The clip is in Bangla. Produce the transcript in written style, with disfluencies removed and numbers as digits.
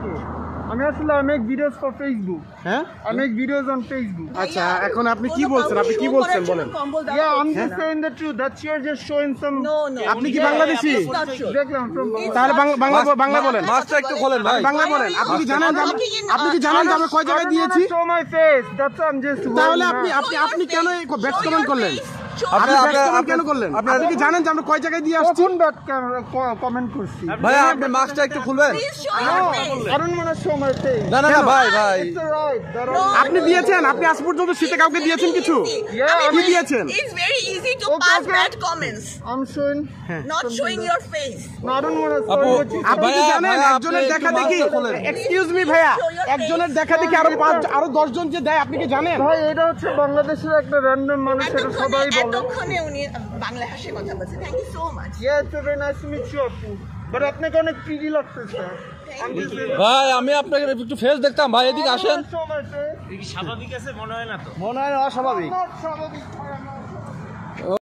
তো আমি আসলে I make videos for Facebook. হ্যাঁ I make videos on Facebook. আচ্ছা এখন আপনি কি বলছেন বলেন Yeah, I'm just saying the truth. That you're just showing some. No. আপনি কি বাংলাদেশি দেখলাম from তাহলে বাংলা বলেন মাছটা একটু খোলেন ভাই বাংলা বলেন আপনি কি জানেন যে আমরা কয় জায়গায় দিয়েছি show my face. That's why I'm just. তাহলে আপনি কেন এই ব্যাড কমেন্ট করলেন কেন করলেন আপনি কি জানেন যে আমরা কয় জায়গায় দিয়ে আসছি কোন ব্যাড কমেন্ট করছি ভাই আপনি মাছটা একটু খুলবেন I don't want to show my face. না ভাই It's alright. আপনি দিয়েছেন আপনি আজ পর্যন্ত শীতে কাউকে দিয়েছেন কিছু কি দিয়েছেন It's very easy to pass bad comments. I'm showing. Not showing your face. No, I don't want to show আপু, what you আপনি কি জানেন একজনের দেখা দেখি এক্সকিউজ মি ভাইয়া একজনের দেখা দেখি আরো 10 জন যে দেয় আপনি কি জানেন ভাই এটা হচ্ছে বাংলাদেশের একটা র্যান্ডম মানুষ এটা সবাই বলে এতক্ষণে উনি বাংলা ভাষায় কথা বলছেন thank you so much Yeah, it's very nice to meet you, আপু বাট আপনাকে অনেক প্রিটি লাগতেছে ভাই আমি আপনাকে একটু ফেস দেখতাম ভাই এদিকে আসেন স্বাভাবিক আছে মনে হয় না তো মনে হয় অস্বাভাবিক not স্বাভাবিক